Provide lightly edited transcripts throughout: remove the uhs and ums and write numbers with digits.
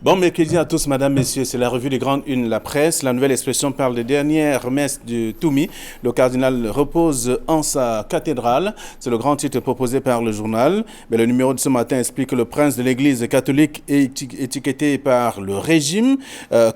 Bon mercredi à tous, madame, messieurs. C'est la revue des grandes unes, la presse. La nouvelle expression parle des dernières messes de Toumi. Le cardinal repose en sa cathédrale. C'est le grand titre proposé par le journal. Mais le numéro de ce matin explique que le prince de l'église catholique est étiqueté par le régime.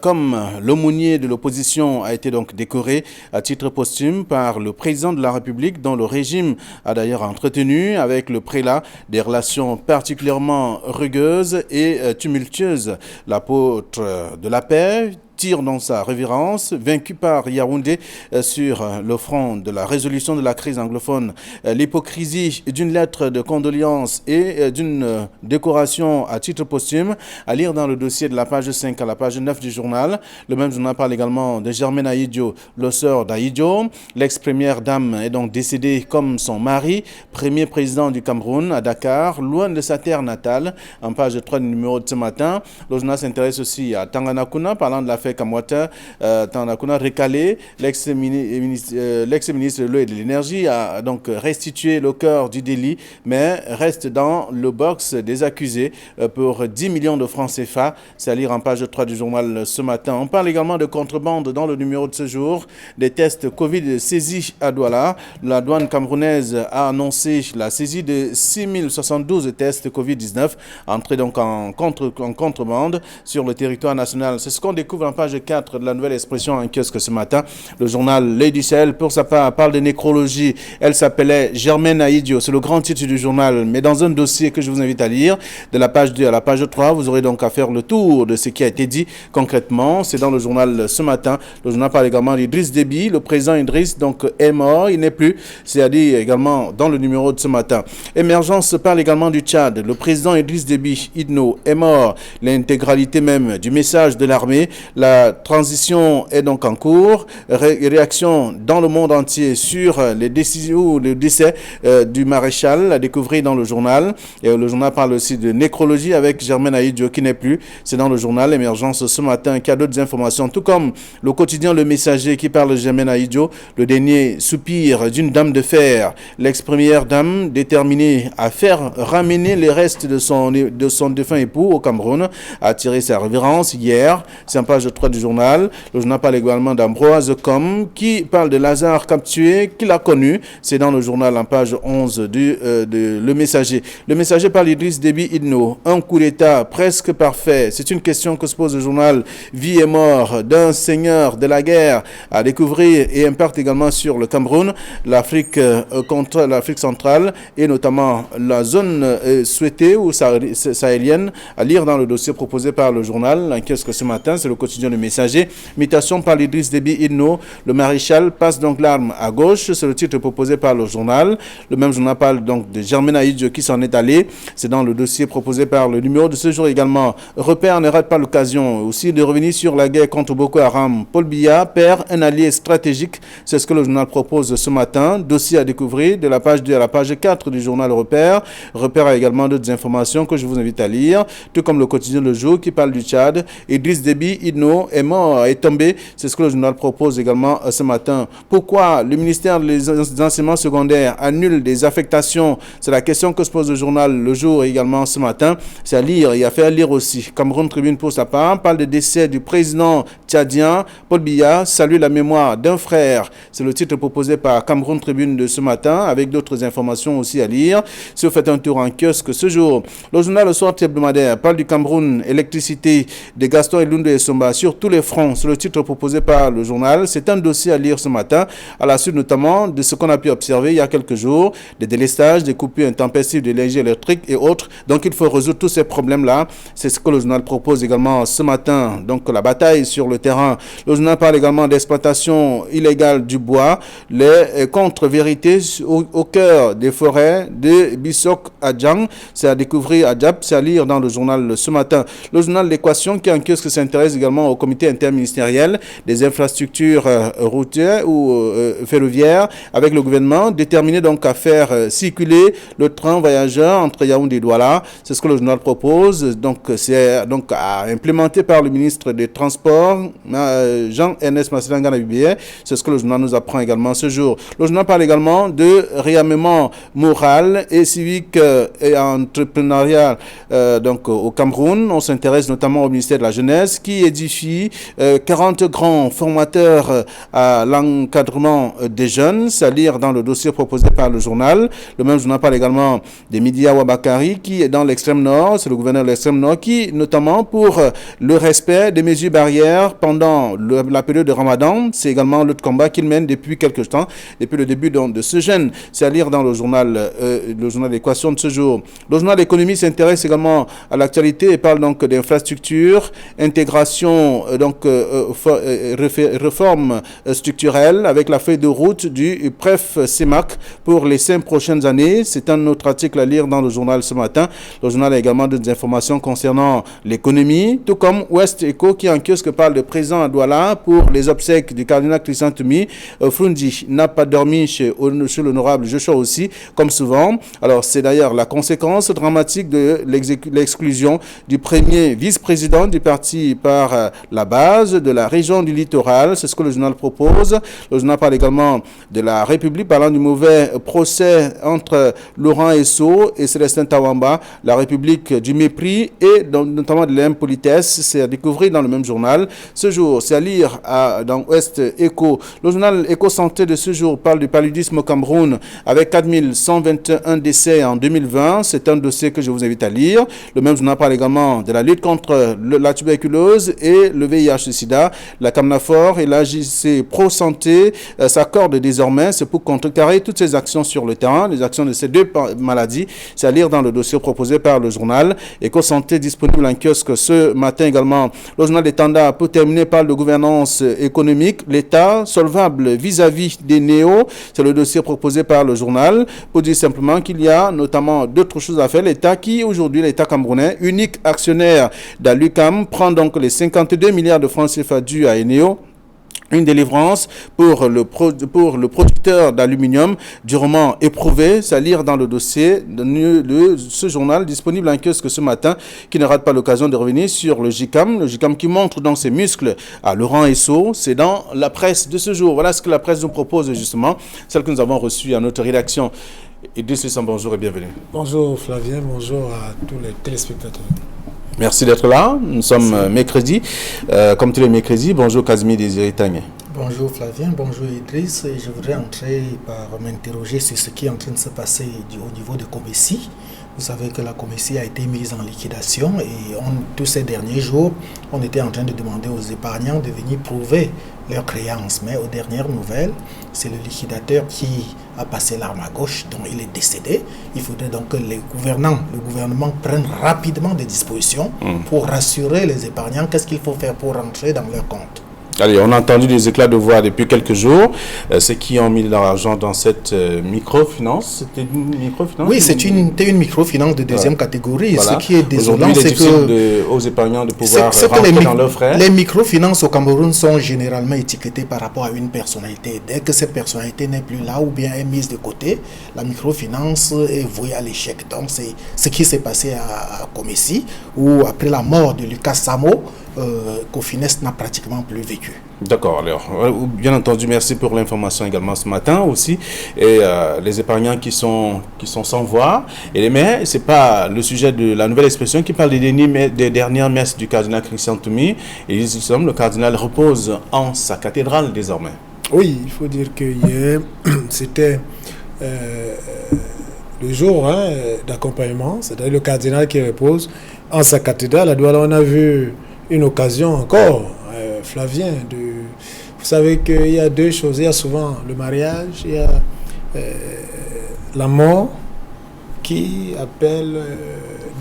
Comme l'aumônier de l'opposition a été donc décoré à titre posthume par le président de la République, dont le régime a d'ailleurs entretenu avec le prélat des relations particulièrement rugueuses et tumultueuses. L'apôtre de la paix tire dans sa révérence, vaincu par Yaoundé sur le front de la résolution de la crise anglophone. L'hypocrisie d'une lettre de condoléances et d'une décoration à titre posthume, à lire dans le dossier de la page 5 à la page 9 du journal. Le même journal parle également de Germaine Aïdjo, le sœur d'Aïdjo. L'ex-première dame est donc décédée comme son mari, premier président du Cameroun à Dakar, loin de sa terre natale. En page 3 du numéro de ce matin, le journal s'intéresse aussi à Tanganakuna, parlant de l'affaire Kamwata. Tanganakuna recalé, l'ex-ministre de l'eau et de l'énergie a donc restitué le cœur du délit, mais reste dans le box des accusés pour 10 millions de francs CFA. C'est à lire en page 3 du journal ce matin. On parle également de contrebande dans le numéro de ce jour, des tests Covid saisis à Douala. La douane camerounaise a annoncé la saisie de 6072 tests Covid-19 entrés donc en contrebande sur le territoire national. C'est ce qu'on découvre en page 4 de la nouvelle expression en kiosque ce matin. Le journal Lady Sahel, pour sa part, parle de nécrologie. Elle s'appelait Germaine Aïdjo. C'est le grand titre du journal. Mais dans un dossier que je vous invite à lire, de la page 2 à la page 3, vous aurez donc à faire le tour de ce qui a été dit concrètement. C'est dans le journal ce matin. Le journal parle également d'Idriss Déby. Le président Idriss donc est mort. Il n'est plus. C'est à dire également dans le numéro de ce matin. Émergence parle également du Tchad. Le président Idriss Déby, Idno, est mort. L'intégralité même du message de l'armée. La transition est donc en cours. Réaction dans le monde entier sur les décisions, le décès du maréchal à découvrir dans le journal. Et le journal parle aussi de nécrologie avec Germaine Aïdjo qui n'est plus. C'est dans le journal Émergence ce matin qui a d'autres informations. Tout comme le quotidien Le Messager qui parle de Germaine Aïdjo, le dernier soupir d'une dame de fer. L'ex-première dame déterminée à faire ramener les restes de son défunt époux au Cameroun a tiré sa révérence hier. C'est en page 3 du journal. Le journal parle également d'Ambroise Com qui parle de Lazare capturé, qu'il a connu. C'est dans le journal en page 11 de Le Messager. Le Messager parle d'Idriss Déby Idno. Un coup d'État presque parfait. C'est une question que se pose le journal. Vie et mort d'un seigneur de la guerre à découvrir et impact également sur le Cameroun, l'Afrique contre l'Afrique centrale et notamment la zone souhaitée ou sahélienne à lire dans le dossier proposé par le journal. En kiosque ce matin, c'est le quotidien Le Messager. Mutation par Idriss Déby Idno. Le maréchal passe donc l'arme à gauche. C'est le titre proposé par le journal. Le même journal parle donc de Germaine Aïdjo qui s'en est allé. C'est dans le dossier proposé par le numéro de ce jour également. Repère ne rate pas l'occasion aussi de revenir sur la guerre contre Boko Haram. Paul Biya perd un allié stratégique. C'est ce que le journal propose ce matin. Dossier à découvrir de la page 2 à la page 4 du journal Repère. Repère a également d'autres informations que je vous invite à lire. Tout comme le quotidien Le Jour qui parle du Tchad. Idriss Déby Idno est mort, est tombé. C'est ce que le journal propose également ce matin. Pourquoi le ministère des enseignements secondaires annule des affectations? C'est la question que se pose le journal Le Jour également ce matin. C'est à lire et à faire lire aussi. Cameroun Tribune pour sa part parle des décès du président tchadien. Paul Biya salue la mémoire d'un frère. C'est le titre proposé par Cameroun Tribune de ce matin avec d'autres informations aussi à lire. Si vous faites un tour en kiosque ce jour, le journal Le Soir hebdomadaire parle du Cameroun, électricité, de Gaston Elundu et Somba sur tous les fronts. C'est le titre proposé par le journal. C'est un dossier à lire ce matin, à la suite notamment de ce qu'on a pu observer il y a quelques jours, des délestages, des coupures intempestives d'énergie électrique et autres. Donc il faut résoudre tous ces problèmes-là. C'est ce que le journal propose également ce matin. Donc la bataille sur le terrain. Le journal parle également d'exploitation illégale du bois, les contre-vérités au cœur des forêts de Bissok à Djang. C'est à découvrir à Diap, c'est à lire dans le journal ce matin. Le journal L'Équation qui en kiosque s'intéresse également au comité interministériel des infrastructures routières ou ferroviaires avec le gouvernement, déterminé donc à faire circuler le train voyageur entre Yaoundé et Douala. C'est ce que le journal propose. Donc, c'est donc implémenté par le ministre des Transports, Jean-Ernest Massilangana Bibie. C'est ce que le journal nous apprend également ce jour. Le journal parle également de réarmement moral et civique et entrepreneurial donc au Cameroun. On s'intéresse notamment au ministère de la Jeunesse qui édifie 40 grands formateurs à l'encadrement des jeunes. C'est à lire dans le dossier proposé par le journal. Le même journal parle également de Midi Awabakari qui est dans l'extrême nord. C'est le gouverneur de l'extrême nord qui, notamment pour le respect des mesures barrières pendant la période de Ramadan, c'est également l'autre combat qu'il mène depuis quelques temps, depuis le début de ce jeûne. C'est à lire dans le journal L'équation de ce jour. Le journal L'économie s'intéresse également à l'actualité et parle donc d'infrastructures, intégration, réforme structurelle avec la feuille de route du PREF CEMAC pour les 5 prochaines années. C'est un autre article à lire dans le journal ce matin. Le journal a également des informations concernant l'économie, tout comme West Eco qui en kiosque parle de présent à Douala pour les obsèques du cardinal Christian Toumi. Frundi n'a pas dormi chez l'honorable Joshua aussi, comme souvent. Alors c'est d'ailleurs la conséquence dramatique de l'exclusion du premier vice-président du parti par la base de la région du littoral. C'est ce que le journal propose. Le journal parle également de la République, parlant du mauvais procès entre Laurent Esso et Célestin Tawamba, la République du mépris et notamment de l'impolitesse. C'est à découvrir dans le même journal. Ce jour, c'est à lire dans Ouest Eco. Le journal Eco Santé de ce jour parle du paludisme au Cameroun avec 4121 décès en 2020. C'est un dossier que je vous invite à lire. Le même journal parle également de la lutte contre la tuberculose et le VIH-Sida. La Camnafor et la JC Pro Santé s'accordent désormais. C'est pour contrecarrer toutes ces actions sur le terrain, les actions de ces deux maladies. C'est à lire dans le dossier proposé par le journal Eco Santé, disponible en kiosque ce matin également. Le journal des Tanda, pour terminer, parle de gouvernance économique. L'État solvable vis-à-vis des néos. C'est le dossier proposé par le journal pour dire simplement qu'il y a notamment d'autres choses à faire. L'État qui, aujourd'hui, l'État camerounais, unique actionnaire d'Alucam, prend donc les 52 milliards de francs CFA dus à Eneo. Une délivrance pour le producteur d'aluminium durement éprouvé. C'est à lire dans le dossier de ce journal disponible en kiosque ce matin, qui ne rate pas l'occasion de revenir sur le JICAM. Le JICAM qui montre dans ses muscles à Laurent Esso. C'est dans la presse de ce jour. Voilà ce que la presse nous propose justement, celle que nous avons reçue à notre rédaction. Idriss Lissam, bonjour et bienvenue. Bonjour Flavien, bonjour à tous les téléspectateurs. Merci d'être là. Nous sommes mercredi. Comme tous les mercredis, bonjour Casimir Désiré Tangé. Bonjour Flavien, bonjour Idriss. Et je voudrais entrer par m'interroger sur ce qui est en train de se passer au niveau de Comessi. Vous savez que la Comessi a été mise en liquidation et tous ces derniers jours, on était en train de demander aux épargnants de venir prouver leurs créances. Mais aux dernières nouvelles, c'est le liquidateur qui a passé l'arme à gauche, dont il est décédé. Il faudrait donc que le gouvernement prenne rapidement des dispositions pour rassurer les épargnants. Qu'est-ce qu'il faut faire pour rentrer dans leur compte? Allez, on a entendu des éclats de voix depuis quelques jours. Ceux qui ont mis de l'argent dans cette microfinance, c'était une microfinance? Oui, c'était une microfinance de deuxième catégorie. Voilà. Ce qui est désolant, c'est que aux épargnants de pouvoir rentrer dans leurs frais. Les microfinances au Cameroun sont généralement étiquetées par rapport à une personnalité. Dès que cette personnalité n'est plus là ou bien est mise de côté, la microfinance est vouée à l'échec. Donc c'est ce qui s'est passé à Comessi, où après la mort de Lucas Samo, Cofines n'a pratiquement plus vécu. D'accord, alors, bien entendu, merci pour l'information également ce matin aussi. Et les épargnants qui sont sans voix. Mais ce n'est pas le sujet de la nouvelle expression qui parle des dernières messes du cardinal Christian Toumi. Et le cardinal repose en sa cathédrale désormais. Oui, il faut dire que hier, c'était le jour d'accompagnement, c'est-à-dire le cardinal qui repose en sa cathédrale. À Douala, on a vu une occasion encore, Flavien, vous savez qu'il y a deux choses. Il y a souvent le mariage, il y a la mort qui appelle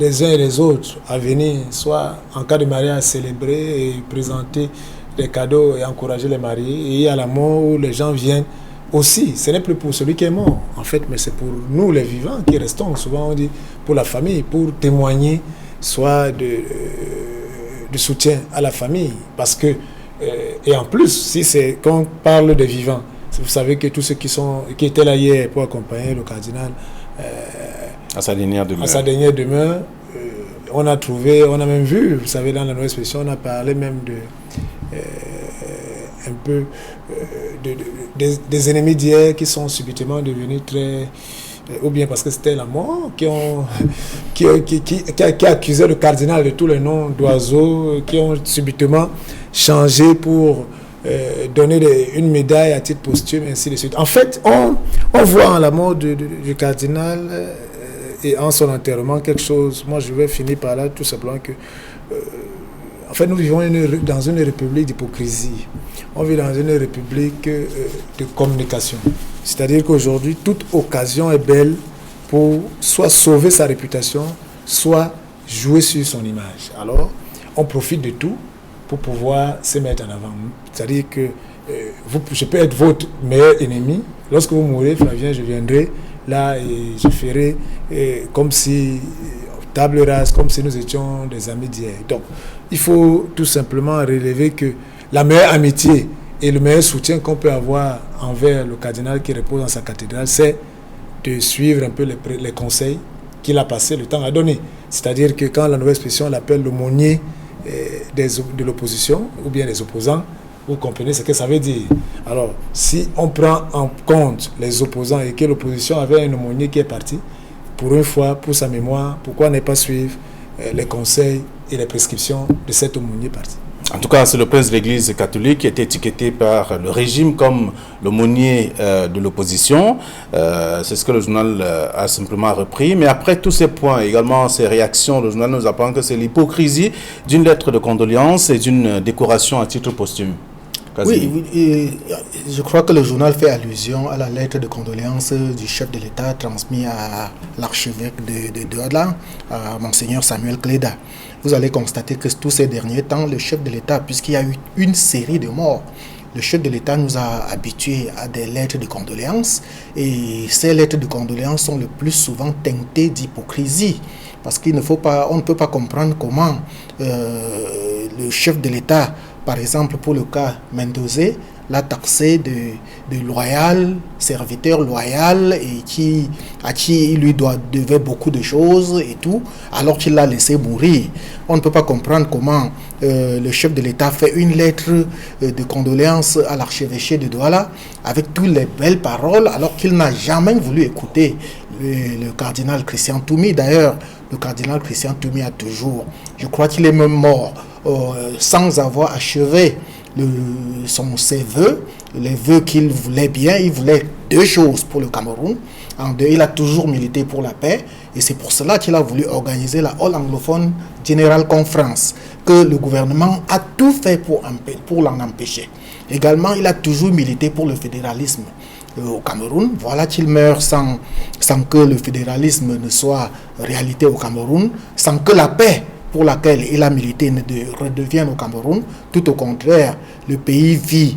les uns et les autres à venir, soit en cas de mariage, célébrer et présenter des cadeaux et encourager les mariés. Et il y a la mort où les gens viennent aussi. Ce n'est plus pour celui qui est mort, en fait, mais c'est pour nous, les vivants, qui restons. Souvent, on dit pour la famille, pour témoigner, soit de de soutien à la famille. Parce que, et en plus, si c'est quand on parle des vivants, vous savez que tous ceux qui étaient là hier pour accompagner le cardinal à sa dernière demeure, on a même vu, vous savez, dans la nouvelle expression, on a parlé même un peu des ennemis d'hier qui sont subitement devenus très... ou bien parce que c'était la mort, qui accusait le cardinal de tous les noms d'oiseaux, qui ont subitement changé pour donner une médaille à titre posthume, ainsi de suite. En fait, on voit en la mort du cardinal et en son enterrement quelque chose. Moi, je vais finir par là, tout simplement que... en fait, nous vivons dans une république d'hypocrisie. On vit dans une république de communication. C'est-à-dire qu'aujourd'hui, toute occasion est belle pour soit sauver sa réputation, soit jouer sur son image. Alors, on profite de tout pour pouvoir se mettre en avant. C'est-à-dire que je peux être votre meilleur ennemi. Lorsque vous mourrez, Flavien, je viendrai là et je ferai comme si, table rase, comme si nous étions des amis d'hier. Donc, il faut tout simplement relever que la meilleure amitié et le meilleur soutien qu'on peut avoir envers le cardinal qui repose dans sa cathédrale, c'est de suivre un peu les conseils qu'il a passé, le temps à donner. C'est-à-dire que quand la nouvelle expression l'appelle l'aumônier de l'opposition ou bien des opposants, vous comprenez ce que ça veut dire. Alors, si on prend en compte les opposants et que l'opposition avait un aumônier qui est parti, pour une fois, pour sa mémoire, pourquoi ne pas suivre les conseils et les prescriptions de cet aumônier parti? En tout cas, c'est le prince de l'Église catholique qui est étiqueté par le régime comme l'aumônier de l'opposition. C'est ce que le journal a simplement repris. Mais après tous ces points, également ces réactions, le journal nous apprend que c'est l'hypocrisie d'une lettre de condoléances et d'une décoration à titre posthume. Oui, je crois que le journal fait allusion à la lettre de condoléances du chef de l'État transmise à l'archevêque de Douala, à Monseigneur Samuel Cléda. Vous allez constater que tous ces derniers temps, le chef de l'État, puisqu'il y a eu une série de morts, le chef de l'État nous a habitués à des lettres de condoléances, et ces lettres de condoléances sont le plus souvent teintées d'hypocrisie, parce on ne peut pas comprendre comment le chef de l'État, par exemple pour le cas Mendozé, l'a taxé de loyal, serviteur loyal, et à qui il lui devait beaucoup de choses et tout, alors qu'il l'a laissé mourir. On ne peut pas comprendre comment le chef de l'État fait une lettre de condoléances à l'archevêché de Douala avec toutes les belles paroles, alors qu'il n'a jamais voulu écouter le cardinal Christian Toumi. D'ailleurs, le cardinal Christian Toumi a toujours, je crois qu'il est même mort sans avoir achevé ses vœux, les vœux qu'il voulait bien. Il voulait deux choses pour le Cameroun. En deux, il a toujours milité pour la paix, et c'est pour cela qu'il a voulu organiser la All Anglophone General Conference, que le gouvernement a tout fait pour l'en empêcher. Également, il a toujours milité pour le fédéralisme au Cameroun. Voilà qu'il meurt sans que le fédéralisme ne soit réalité au Cameroun, sans que la paix pour laquelle il a milité ne redevienne au Cameroun. Tout au contraire, le pays vit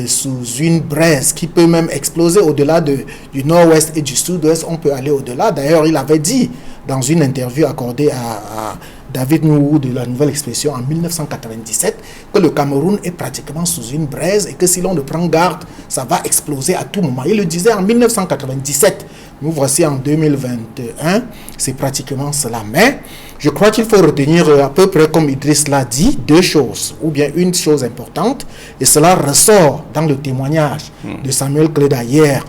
sous une braise qui peut même exploser au-delà du nord-ouest et du sud-ouest. On peut aller au-delà. D'ailleurs, il avait dit dans une interview accordée à David Nourou de la Nouvelle Expression en 1997 que le Cameroun est pratiquement sous une braise et que si l'on ne prend garde, ça va exploser à tout moment. Il le disait en 1997. Nous voici en 2021, c'est pratiquement cela. Mais je crois qu'il faut retenir à peu près, comme Idriss l'a dit, deux choses, ou bien une chose importante, et cela ressort dans le témoignage de Samuel Cléda hier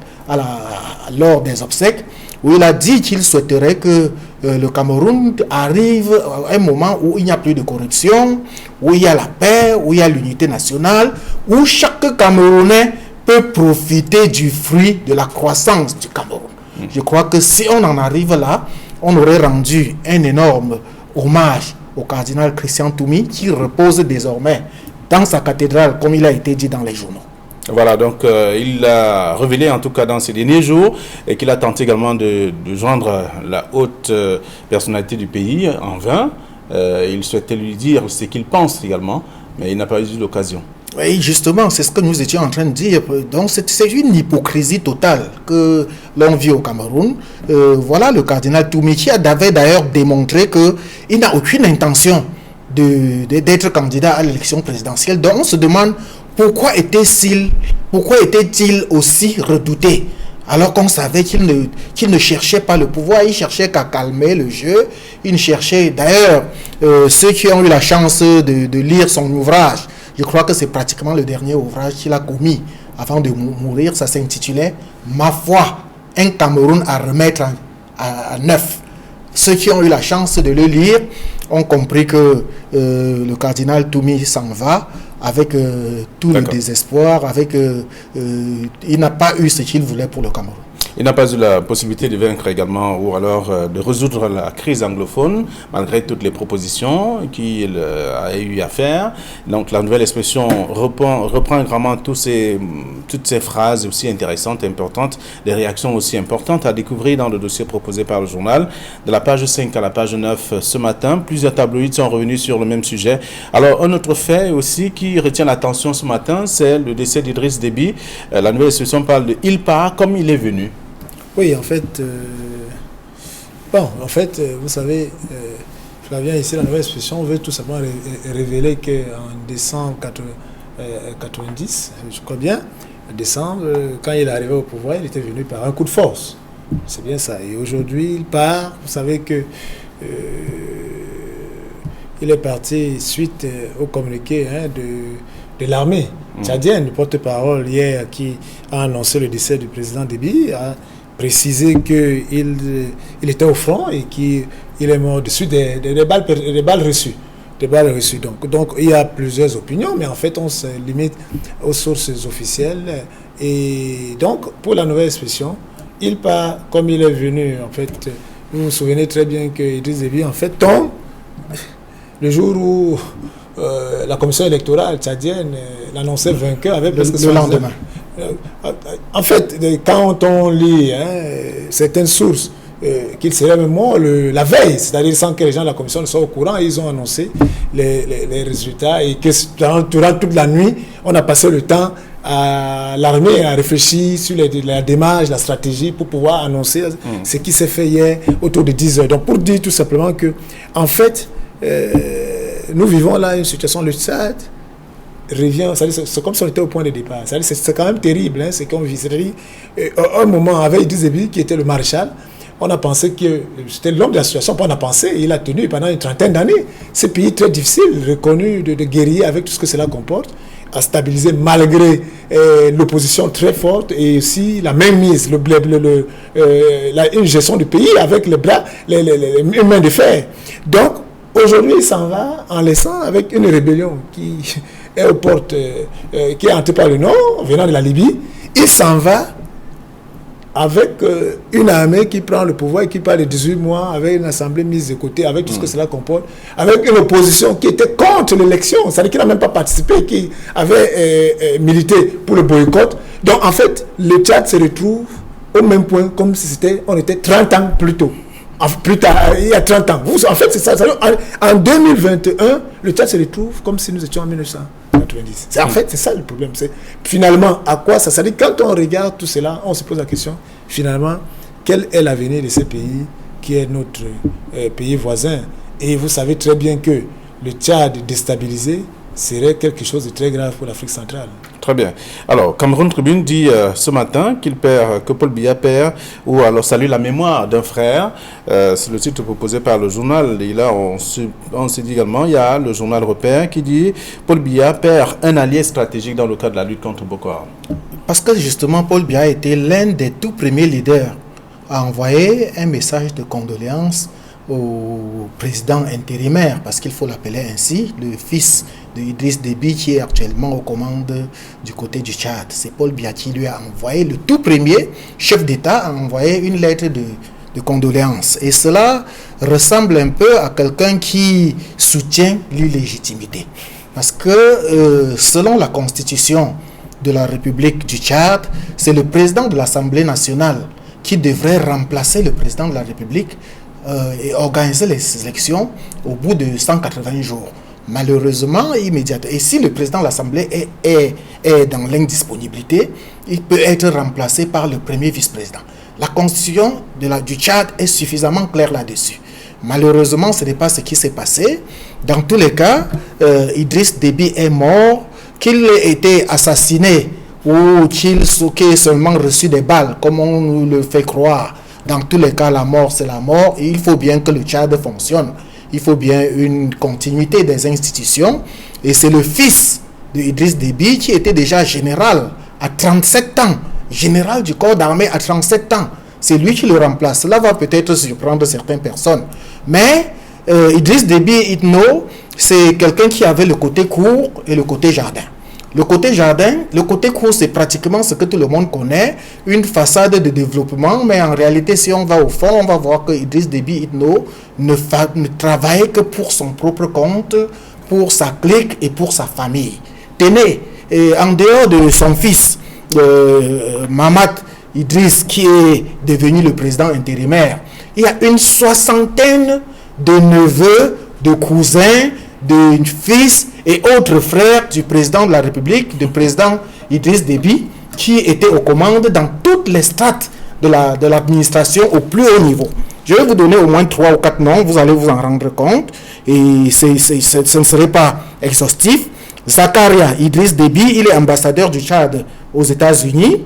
lors des obsèques, où il a dit qu'il souhaiterait que le Cameroun arrive à un moment où il n'y a plus de corruption, où il y a la paix, où il y a l'unité nationale, où chaque Camerounais peut profiter du fruit de la croissance du Cameroun. Je crois que si on en arrive là, on aurait rendu un énorme hommage au cardinal Christian Toumi, qui repose désormais dans sa cathédrale, comme il a été dit dans les journaux. Voilà, donc il l'a révélé en tout cas dans ces derniers jours, et qu'il a tenté également de joindre la haute personnalité du pays en vain. Il souhaitait lui dire ce qu'il pense également, mais il n'a pas eu l'occasion. Oui, justement, c'est ce que nous étions en train de dire. Donc, c'est une hypocrisie totale que l'on vit au Cameroun. Voilà le cardinal Toumi qui avait d'ailleurs démontré qu'il n'a aucune intention d'être candidat à l'élection présidentielle. Donc on se demande pourquoi était-il aussi redouté alors qu'on savait qu'il ne cherchait pas le pouvoir, il cherchait qu'à calmer le jeu. Il cherchait d'ailleurs, ceux qui ont eu la chance de lire son ouvrage, je crois que c'est pratiquement le dernier ouvrage qu'il a commis avant de mourir, ça s'intitulait « Ma foi, un Cameroun à remettre à neuf ». Ceux qui ont eu la chance de le lire ont compris que le cardinal Toumi s'en va avec tout le désespoir, il n'a pas eu ce qu'il voulait pour le Cameroun. Il n'a pas eu la possibilité de vaincre également ou alors de résoudre la crise anglophone malgré toutes les propositions qu'il a eu à faire. Donc la nouvelle expression reprend vraiment toutes ces phrases aussi intéressantes, importantes, des réactions aussi importantes à découvrir dans le dossier proposé par le journal. De la page 5 à la page 9 ce matin, plusieurs tabloïds sont revenus sur le même sujet. Alors un autre fait aussi qui retient l'attention ce matin, c'est le décès d'Idriss Déby. La nouvelle expression parle de « il part comme il est venu ». Oui, en fait, vous savez, Flavien, ici, la nouvelle expression veut tout simplement révéler qu'en décembre 90, je crois bien, en décembre, quand il est arrivé au pouvoir, il était venu par un coup de force. C'est bien ça. Et aujourd'hui, il part. Vous savez que il est parti suite au communiqué de l'armée tchadienne, le porte-parole hier qui a annoncé le décès du président Déby, a précisé qu'il était au front et qu'il est mort dessus des balles reçues. Donc il y a plusieurs opinions, mais en fait on se limite aux sources officielles. Et donc pour la nouvelle expression, il part comme il est venu. En fait, vous vous souvenez très bien que Idriss Déby en fait tombe le jour où la commission électorale tchadienne l'annonçait vainqueur avec presque le lendemain. En fait, quand on lit certaines sources qu'il serait même mort la veille, c'est-à-dire sans que les gens de la commission ne soient au courant, ils ont annoncé les résultats et que durant toute la nuit, on a passé le temps à l'armée à réfléchir sur la démarche, la stratégie pour pouvoir annoncer ce qui s'est fait hier autour de 10 heures. Donc pour dire tout simplement que, en fait, nous vivons là une situation, le Tchad revient, c'est comme si on était au point de départ. C'est quand même terrible ce qu'on vit. C'est-à-dire, un moment avec Idriss Déby, qui était le maréchal, on a pensé que c'était l'homme de la situation, on a pensé, il a tenu pendant une trentaine d'années. Ce pays très difficile, reconnu de guerrier avec tout ce que cela comporte, a stabilisé malgré l'opposition très forte et aussi la mainmise, une gestion du pays avec les bras, les mains de fer. Donc, aujourd'hui, il s'en va en laissant avec une rébellion qui est aux portes, qui est entrée par le nord, venant de la Libye. Il s'en va avec une armée qui prend le pouvoir et qui parle de 18 mois, avec une assemblée mise de côté, avec tout ce que cela comporte, avec une opposition qui était contre l'élection, c'est-à-dire qui n'a même pas participé, qui avait milité pour le boycott. Donc en fait, le Tchad se retrouve au même point comme si on était 30 ans plus tôt. Plus tard, il y a 30 ans. En fait, c'est ça. En 2021, le Tchad se retrouve comme si nous étions en 1990. En fait, c'est ça le problème. Finalement, à quoi ça sert? Quand on regarde tout cela, on se pose la question, finalement, quel est l'avenir de ce pays qui est notre pays voisin? Et vous savez très bien que le Tchad déstabilisé serait quelque chose de très grave pour l'Afrique centrale. Très bien. Alors, Cameroun Tribune dit ce matin que Paul Biya perd, ou alors salue la mémoire d'un frère. C'est le titre proposé par le journal. Et là, on se dit également, il y a le journal Repère qui dit Paul Biya perd un allié stratégique dans le cadre de la lutte contre Boko Haram. Parce que justement, Paul Biya était l'un des tout premiers leaders à envoyer un message de condoléances au président intérimaire, parce qu'il faut l'appeler ainsi, le fils de Idriss Déby qui est actuellement aux commandes du côté du Tchad. C'est Paul Biya qui lui a envoyé, le tout premier chef d'État a envoyé une lettre de condoléances. Et cela ressemble un peu à quelqu'un qui soutient l'illégitimité. Parce que selon la constitution de la République du Tchad, c'est le président de l'Assemblée nationale qui devrait remplacer le président de la République et organiser les élections au bout de 180 jours. Malheureusement, immédiatement. Et si le président de l'Assemblée est dans l'indisponibilité, il peut être remplacé par le premier vice-président. La constitution du Tchad est suffisamment claire là-dessus. Malheureusement, ce n'est pas ce qui s'est passé. Dans tous les cas, Idriss Déby est mort, qu'il ait été assassiné ou qu'il ait seulement reçu des balles, comme on nous le fait croire. Dans tous les cas, la mort, c'est la mort. Et il faut bien que le Tchad fonctionne. Il faut bien une continuité des institutions. Et c'est le fils d'Idriss Déby qui était déjà général à 37 ans. Général du corps d'armée à 37 ans. C'est lui qui le remplace. Cela va peut-être surprendre certaines personnes. Mais Idriss Déby Itno, c'est quelqu'un qui avait le côté court et le côté jardin. Le côté court, c'est pratiquement ce que tout le monde connaît, une façade de développement, mais en réalité, si on va au fond, on va voir que Idriss Déby Itno ne travaille que pour son propre compte, pour sa clique et pour sa famille. Tenez, en dehors de son fils, Mamad Idriss, qui est devenu le président intérimaire, il y a une soixantaine de neveux, de cousins, de fils et autres frères du président de la République, du président Idriss Déby, qui étaient aux commandes dans toutes les strates de l'administration au plus haut niveau. Je vais vous donner au moins 3 ou 4 noms, vous allez vous en rendre compte, et ce ne serait pas exhaustif. Zakaria Idriss Déby, il est ambassadeur du Tchad aux États-Unis.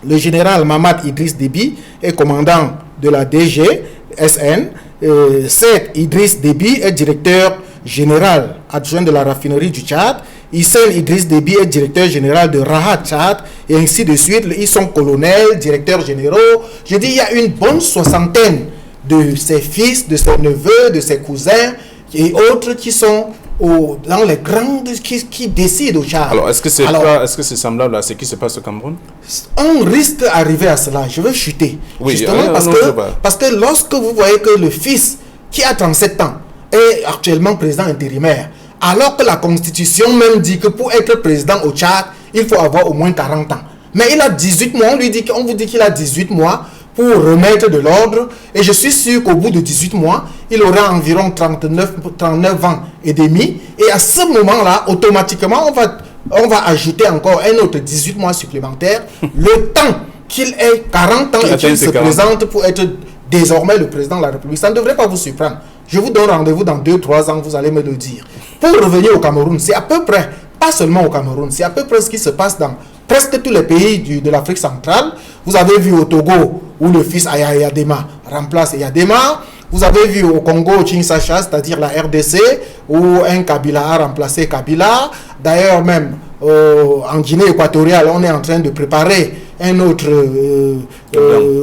Le général Mamad Idriss Déby est commandant de la DGSN. Seyd Idriss Déby est directeur général adjoint de la raffinerie du Tchad. Hissène Idriss Déby est directeur général de Rahat Tchad, et ainsi de suite. Ils sont colonels, directeurs généraux. Je dis, il y a une bonne soixantaine de ses fils, de ses neveux, de ses cousins et autres qui sont dans les grandes qui décident au Tchad. Alors, est-ce que c'est semblable à ce qui se passe au Cameroun? On risque d'arriver à cela. Je veux chuter. Oui, justement parce que lorsque vous voyez que le fils qui a 37 ans est actuellement président intérimaire, alors que la constitution même dit que pour être président au Tchad, il faut avoir au moins 40 ans. Mais il a 18 mois, on vous dit qu'il a 18 mois pour remettre de l'ordre, et je suis sûr qu'au bout de 18 mois, il aura environ 39 ans et demi, et à ce moment-là, automatiquement, on va ajouter encore un autre 18 mois supplémentaires, le temps qu'il ait 40 ans et qu'il se présente pour être désormais le président de la République. Ça ne devrait pas vous surprendre. Je vous donne rendez-vous dans 2-3 ans, vous allez me le dire. Pour revenir au Cameroun, c'est à peu près, pas seulement au Cameroun, c'est à peu près ce qui se passe dans presque tous les pays de l'Afrique centrale. Vous avez vu au Togo, où le fils Ayadema remplace Ayadema. Vous avez vu au Congo, au Kinshasa, c'est-à-dire la RDC, où un Kabila a remplacé Kabila. D'ailleurs, même en Guinée équatoriale, on est en train de préparer un autre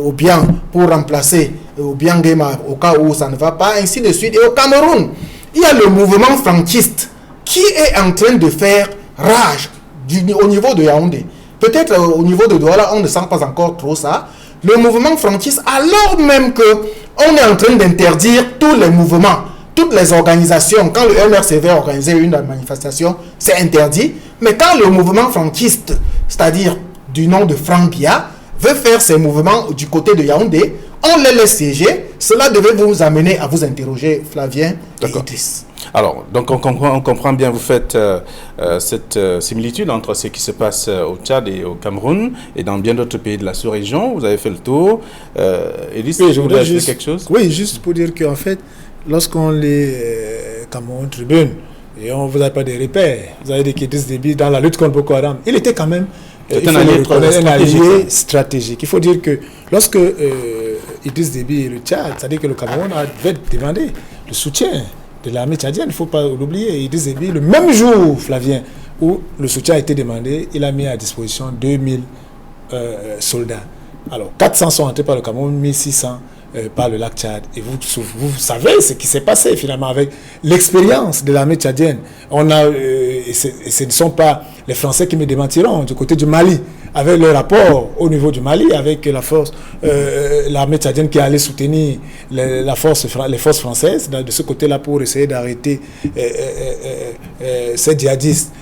Obiang pour remplacer Obiang Nguema au cas où ça ne va pas, ainsi de suite. Et au Cameroun, il y a le mouvement franquiste qui est en train de faire rage au niveau de Yaoundé. Peut-être au niveau de Douala, on ne sent pas encore trop ça. Le mouvement franquiste, alors même qu'on est en train d'interdire tous les mouvements, toutes les organisations. Quand le MRCV a organisé une manifestation, c'est interdit. Mais quand le mouvement franquiste, c'est-à-dire du nom de Franck Biya, veut faire ses mouvements du côté de Yaoundé, on les laisse siéger. Cela devait vous amener à vous interroger, Flavien et Idriss. Alors, donc on comprend bien, vous faites cette similitude entre ce qui se passe au Tchad et au Cameroun et dans bien d'autres pays de la sous-région. Vous avez fait le tour. Idriss, oui, je voudrais ajouter quelque chose? Oui, juste pour dire qu'en fait, lorsqu'on lit Cameroun Tribune, et on vous a pas des repères, vous avez des Idriss Déby dans la lutte contre Boko Haram, il était quand même un allié stratégique. Il faut dire que lorsque Idriss Déby et le Tchad, c'est-à-dire que le Cameroun avait demandé le soutien de l'armée tchadienne, il ne faut pas l'oublier. Idriss Déby, le même jour, Flavien, où le soutien a été demandé, il a mis à disposition 2000 soldats. Alors, 400 sont entrés par le Cameroun, 1600 par le lac Tchad. Et vous savez ce qui s'est passé finalement avec l'expérience de l'armée tchadienne. Et ce ne sont pas les Français qui me démentiront du côté du Mali, avec le rapport au niveau du Mali, avec la force, l'armée tchadienne qui allait soutenir les forces françaises de ce côté-là pour essayer d'arrêter ces djihadistes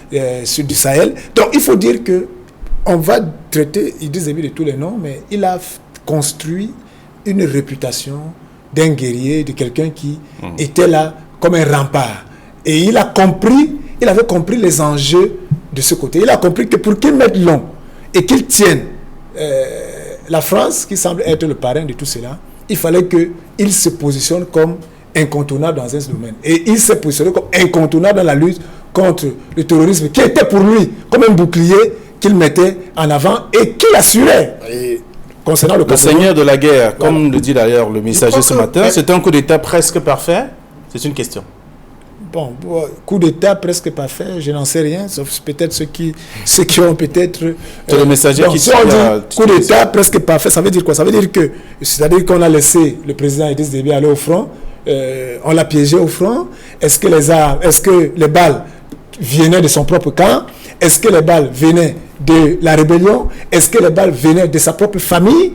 sud du Sahel. Donc il faut dire que on va traiter Idriss Déby de tous les noms, mais il a construit une réputation d'un guerrier, de quelqu'un qui était là comme un rempart. Et il avait compris les enjeux de ce côté. Il a compris que pour qu'il mette long et qu'il tienne la France, qui semble être le parrain de tout cela, il fallait qu'il se positionne comme incontournable dans un domaine. Et il s'est positionné comme incontournable dans la lutte contre le terrorisme, qui était pour lui comme un bouclier qu'il mettait en avant et qu'il assurait. Et concernant le seigneur de la guerre, comme le dit d'ailleurs le messager ce matin, c'est un coup d'État presque parfait? C'est une question. Bon, coup d'État presque parfait, je n'en sais rien, sauf peut-être ceux qui ont peut-être... C'est le messager qui si on dit coup d'État presque parfait, ça veut dire quoi? Ça veut dire que, c'est-à-dire qu'on a laissé le président Idriss Déby aller au front, on l'a piégé au front. Est-ce que les balles venaient de son propre camp? Est-ce que les balles venaient de la rébellion? Est-ce que les balles venaient de sa propre famille?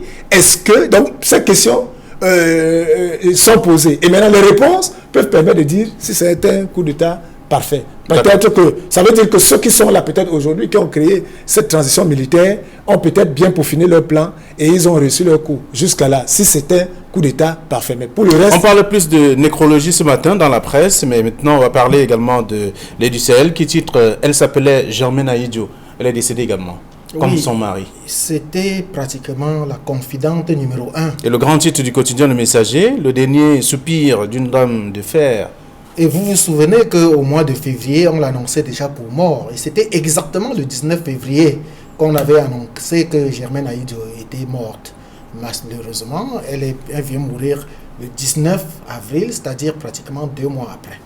Donc, ces questions sont posées. Et maintenant, les réponses peuvent permettre de dire si c'est un coup d'État parfait. Peut-être que ça veut dire que ceux qui sont là peut-être aujourd'hui, qui ont créé cette transition militaire, ont peut-être bien peaufiné leur plan et ils ont réussi leur coup. Jusqu'à là, si c'était un coup d'État parfait. Mais pour le reste... On parle plus de nécrologie ce matin dans la presse, mais maintenant on va parler également de l'aide du Sahel qui titre « Elle s'appelait Germaine Aïdjo ». Elle est décédée également, comme son mari. C'était pratiquement la confidente numéro 1. Et le grand titre du quotidien Le Messager, le dernier soupir d'une dame de fer. Et vous vous souvenez qu'au mois de février, on l'annonçait déjà pour mort. Et c'était exactement le 19 février qu'on avait annoncé que Germaine Aïdjo était morte. Malheureusement, elle vient mourir le 19 avril, c'est-à-dire pratiquement 2 mois après.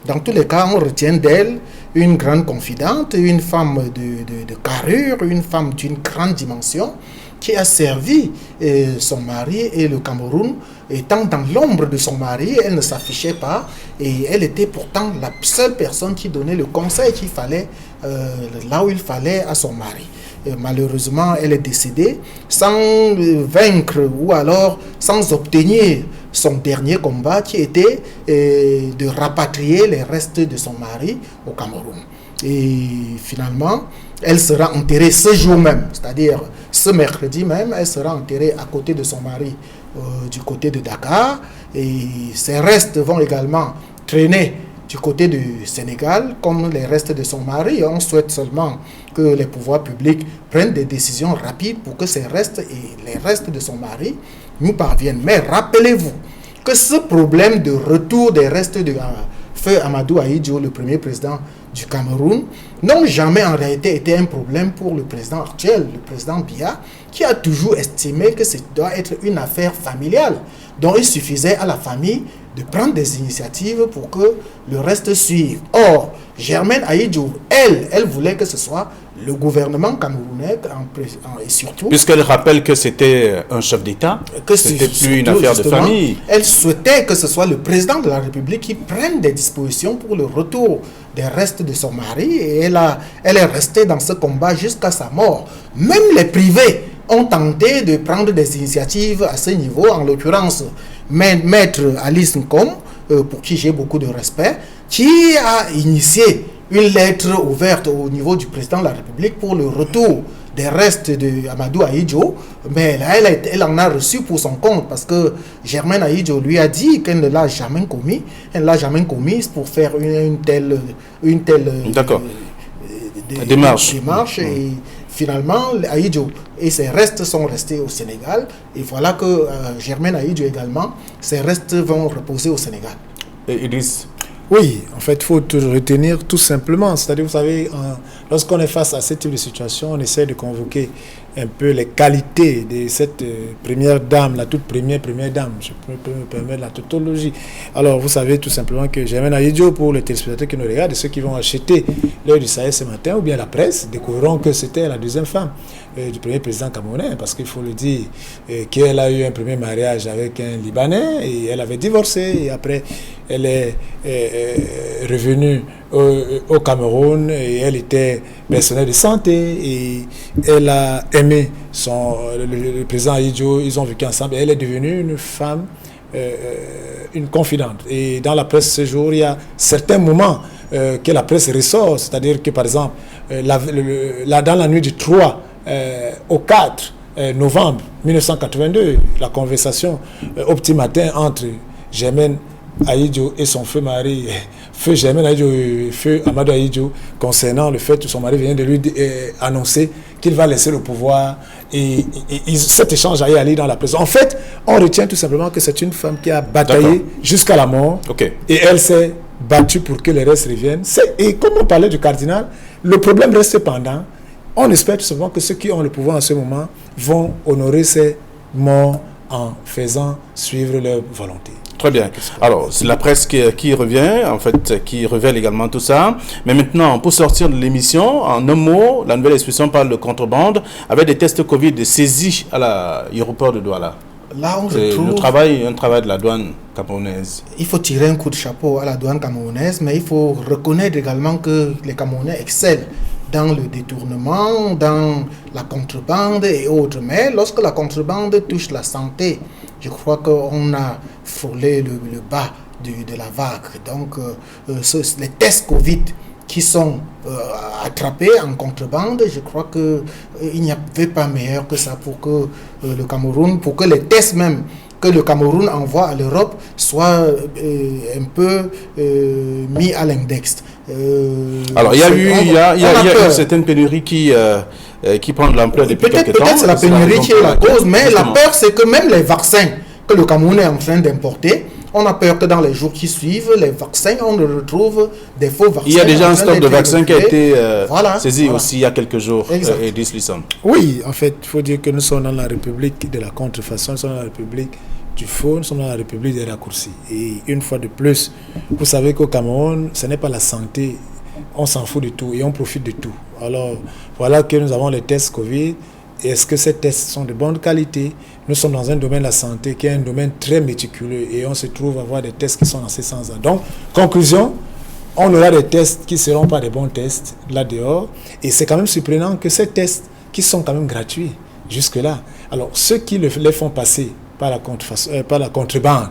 Dans tous les cas, on retient d'elle une grande confidente, une femme de carrure, une femme d'une grande dimension qui a servi son mari et le Cameroun. Étant dans l'ombre de son mari, elle ne s'affichait pas et elle était pourtant la seule personne qui donnait le conseil qu'il fallait, là où il fallait à son mari. Et malheureusement, elle est décédée sans vaincre ou alors sans obtenir son dernier combat qui était de rapatrier les restes de son mari au Cameroun. Et finalement, elle sera enterrée ce jour même, c'est-à-dire ce mercredi même, elle sera enterrée à côté de son mari du côté de Dakar. Et ses restes vont également traîner du côté du Sénégal, comme les restes de son mari. On souhaite seulement que les pouvoirs publics prennent des décisions rapides pour que ces restes et les restes de son mari nous parviennent. Mais rappelez-vous que ce problème de retour des restes de Feu Amadou Ahidjo, le premier président du Cameroun, n'ont jamais en réalité été un problème pour le président actuel, le président Biya, qui a toujours estimé que ça doit être une affaire familiale, dont il suffisait à la famille de prendre des initiatives pour que le reste suive. Or, Germaine Aïdjo, elle voulait que ce soit le gouvernement camerounais et surtout... Puisqu'elle rappelle que c'était un chef d'État, que c'était plus une affaire de famille. Elle souhaitait que ce soit le président de la République qui prenne des dispositions pour le retour des restes de son mari. Et elle est restée dans ce combat jusqu'à sa mort. Même les privés ont tenté de prendre des initiatives à ce niveau, en l'occurrence Maître Alice Nkom, pour qui j'ai beaucoup de respect, qui a initié une lettre ouverte au niveau du président de la République pour le retour des restes de Amadou Ahidjo, mais là, elle en a reçu pour son compte parce que Germaine Ahidjo lui a dit qu'elle ne l'a jamais commis. Elle ne l'a jamais commise pour faire une telle démarche. Et finalement, Ahidjo et ses restes sont restés au Sénégal. Et voilà que Germaine Ahidjo également, ses restes vont reposer au Sénégal. Et Idriss? Oui, en fait, il faut retenir tout simplement. C'est-à-dire, vous savez, lorsqu'on est face à ce type de situation, on essaie de convoquer un peu les qualités de cette première dame, la toute première dame. Je peux me permettre la tautologie. Alors, vous savez tout simplement que Germaine Aïdjo, pour les téléspectateurs qui nous regardent, et ceux qui vont acheter l'heure du Sahel ce matin, ou bien la presse, découvriront que c'était la deuxième femme du premier président camerounais, parce qu'il faut le dire, qu'elle a eu un premier mariage avec un Libanais, et elle avait divorcé, et après, elle est revenue au Cameroun, et elle était personnel de santé, et elle a aimé le président Aïdjo, ils ont vécu ensemble, et elle est devenue une femme, une confidente. Et dans la presse ce jour, il y a certains moments que la presse ressort, c'est-à-dire que par exemple, dans la nuit du 3 au 4 novembre 1982, la conversation au petit matin entre Germaine Aïdjo et son feu mari, feu Germaine Aïdjo et feu Amadou Aïdjo, concernant le fait que son mari vient de lui annoncer qu'il va laisser le pouvoir et cet échange allait aller dans la presse. En fait, on retient tout simplement que c'est une femme qui a bataillé jusqu'à la mort et elle s'est battue pour que les restes reviennent. Et comme on parlait du cardinal, le problème reste cependant, on espère tout simplement que ceux qui ont le pouvoir en ce moment vont honorer ces morts en faisant suivre leur volonté. Très bien. Alors, c'est la presse qui revient, en fait, qui révèle également tout ça. Mais maintenant, pour sortir de l'émission, en un mot, la nouvelle expression parle de contrebande avec des tests Covid saisis à l'aéroport de Douala. Là où je trouve... un travail de la douane camerounaise. Il faut tirer un coup de chapeau à la douane camerounaise, mais il faut reconnaître également que les Camerounais excellent dans le détournement, dans la contrebande et autres. Mais lorsque la contrebande touche la santé, je crois qu'on a frôlé le bas de la vague. Donc, les tests Covid qui sont attrapés en contrebande, je crois qu'il n'y avait pas meilleur que ça pour que le Cameroun, pour que les tests même que le Cameroun envoie à l'Europe soient un peu mis à l'index. Alors, il y a une certaine pénurie qui prend de l'ampleur depuis quelques temps. Peut-être c'est la pénurie qui est la cause, mais justement. La peur, c'est que même les vaccins que le Cameroun est en train d'importer, on a peur que dans les jours qui suivent, les vaccins, on retrouve des faux vaccins. Il y a déjà un stock de vaccins qui a été saisi aussi il y a quelques jours. Edith Lisson. Oui, en fait, il faut dire que nous sommes dans la République de la contrefaçon, nous sommes dans la République du faux, nous sommes dans la République des raccourcis. Et une fois de plus, vous savez qu'au Cameroun, ce n'est pas la santé, on s'en fout de tout et on profite de tout. Alors, voilà que nous avons les tests Covid. Est-ce que ces tests sont de bonne qualité? Nous sommes dans un domaine de la santé qui est un domaine très méticuleux et on se trouve à avoir des tests qui sont dans ces sens-là. Donc, conclusion, on aura des tests qui ne seront pas des bons tests là dehors. Et c'est quand même surprenant que ces tests qui sont quand même gratuits jusque-là, alors ceux qui les font passer par la contrebande,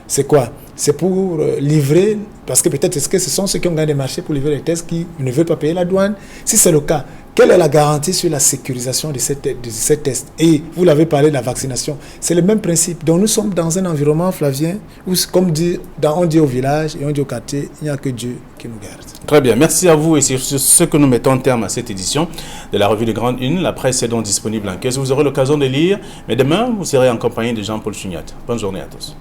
c'est quoi? C'est pour livrer, parce que peut-être est-ce que ce sont ceux qui ont gagné des marchés pour livrer les tests qui ne veulent pas payer la douane? Si c'est le cas, quelle est la garantie sur la sécurisation de ces tests? Et vous l'avez parlé de la vaccination, c'est le même principe. Donc nous sommes dans un environnement, Flavien, où comme on dit au village et on dit au quartier, il n'y a que Dieu qui nous garde. Très bien, merci à vous et c'est sur ce que nous mettons terme à cette édition de la revue de Grande Une. La presse est donc disponible en caisse, vous aurez l'occasion de lire, mais demain vous serez en compagnie de Jean-Paul Chugnat. Bonne journée à tous.